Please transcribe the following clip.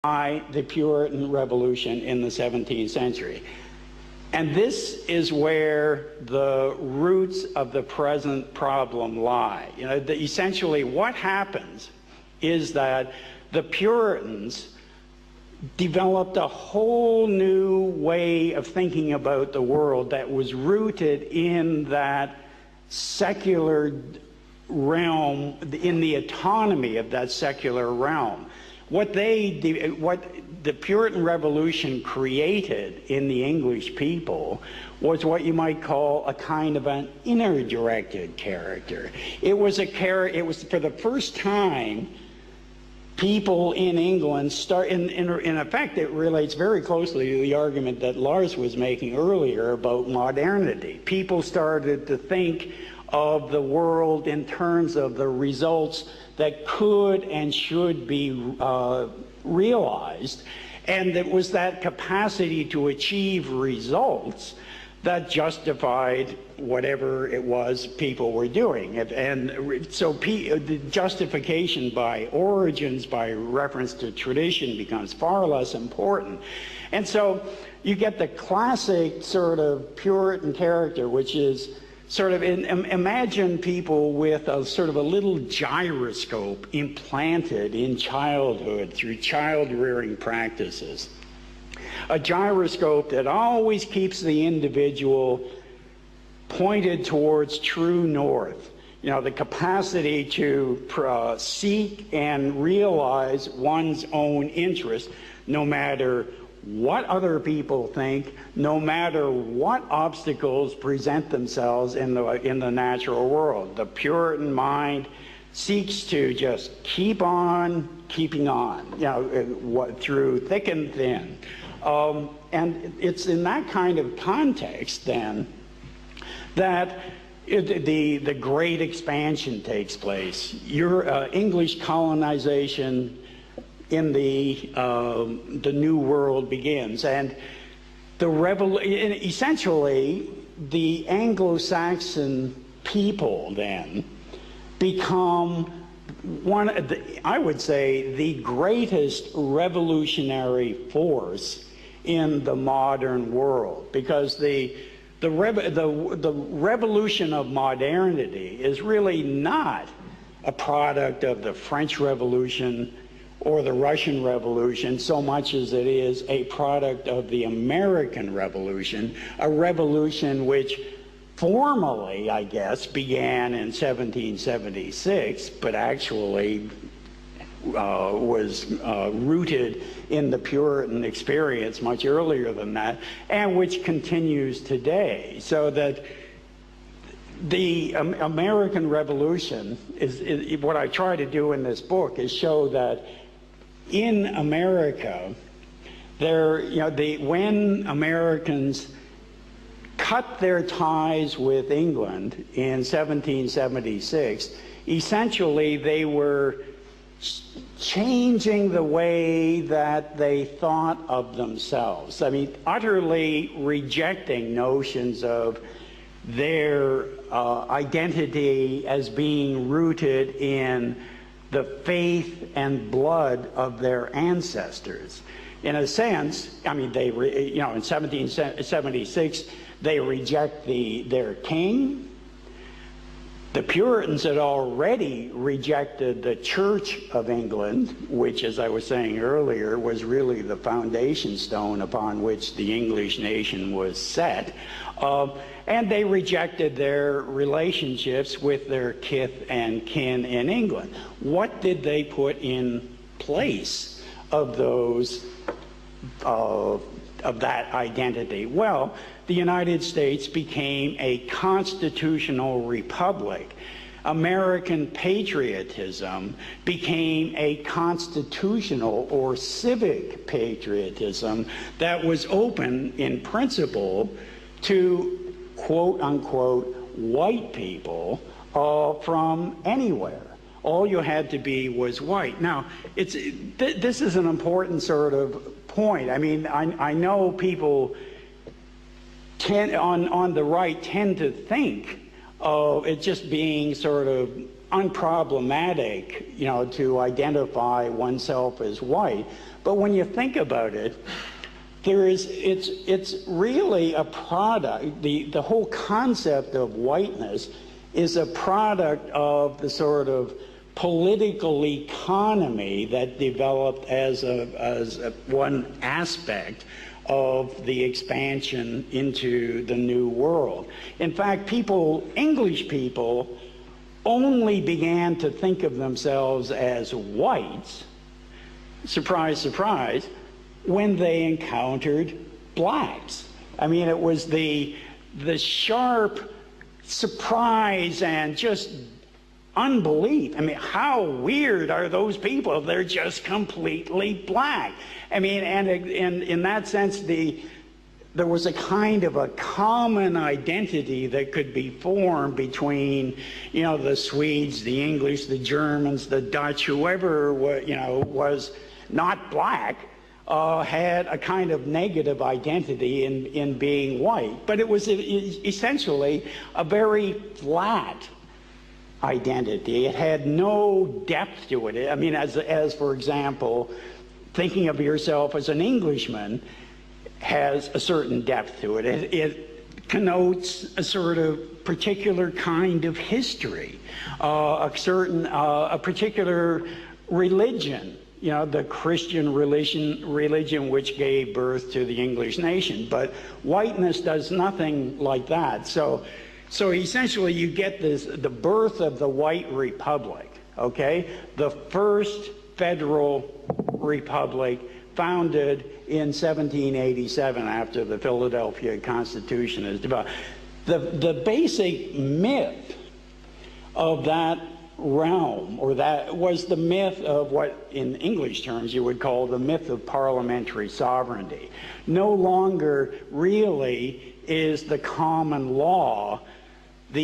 by the Puritan Revolution in the 17th century. And this is where the roots of the present problem lie. You know, essentially what happens is that the Puritans developed a whole new way of thinking about the world that was rooted in that secular realm, in the autonomy of that secular realm. What the Puritan Revolution created in the English people was what you might call a kind of an inner-directed character. It was for the first time people in England in effect, it relates very closely to the argument that Lars was making earlier about modernity. People started to think of the world in terms of the results that could and should be realized. And it was that capacity to achieve results that justified whatever it was people were doing. And so the justification by origins, by reference to tradition, becomes far less important. And so you get the classic sort of Puritan character, which is sort of, imagine people with a sort of a little gyroscope implanted in childhood through child-rearing practices. A gyroscope that always keeps the individual pointed towards true north. You know, the capacity to seek and realize one's own interest, no matter what other people think, no matter what obstacles present themselves in the natural world. The Puritan mind seeks to just keep on keeping on, you know, through thick and thin. And it's in that kind of context, then, that the great expansion takes place. Your English colonization in the New World begins, and essentially the Anglo-Saxon people then become I would say, the greatest revolutionary force in the modern world, because the revolution of modernity is really not a product of the French Revolution or the Russian Revolution so much as it is a product of the American Revolution, a revolution which formally, I guess, began in 1776, but actually was rooted in the Puritan experience much earlier than that, and which continues today. So that the American Revolution is what I try to do in this book is show that in America, when Americans cut their ties with England in 1776, essentially they were changing the way that they thought of themselves. I mean, utterly rejecting notions of their identity as being rooted in the faith and blood of their ancestors. In a sense, I mean, in 1776, they reject their king. The Puritans had already rejected the Church of England, which, as I was saying earlier, was really the foundation stone upon which the English nation was set. And they rejected their relationships with their kith and kin in England. What did they put in place of those, of that identity? Well, the United States became a constitutional republic. American patriotism became a constitutional or civic patriotism that was open in principle to quote-unquote white people from anywhere. All you had to be was white. Now, this is an important sort of point. I mean, I know people on the right tend to think of it just being sort of unproblematic, you know, to identify oneself as white. But when you think about it, it's really a product, the whole concept of whiteness is a product of the sort of political economy that developed as one aspect of the expansion into the New World. In fact, English people only began to think of themselves as whites, surprise, surprise, when they encountered blacks. I mean, it was the sharp surprise and just unbelief. I mean, how weird are those people? They're just completely black. I mean, and in that sense, there was a kind of a common identity that could be formed between, you know, the Swedes, the English, the Germans, the Dutch, whoever, you know, was not black, had a kind of negative identity in being white. But it was essentially a very flat identity. It had no depth to it. I mean, as for example, thinking of yourself as an Englishman has a certain depth to it. It connotes a sort of particular kind of history, a particular religion, you know, the Christian religion which gave birth to the English nation. But whiteness does nothing like that. So essentially you get the birth of the white republic, okay? The first federal republic founded in 1787 after the Philadelphia Constitution is developed. The basic myth of that realm, or that was the myth of what in English terms you would call the myth of parliamentary sovereignty. No longer really is the common law the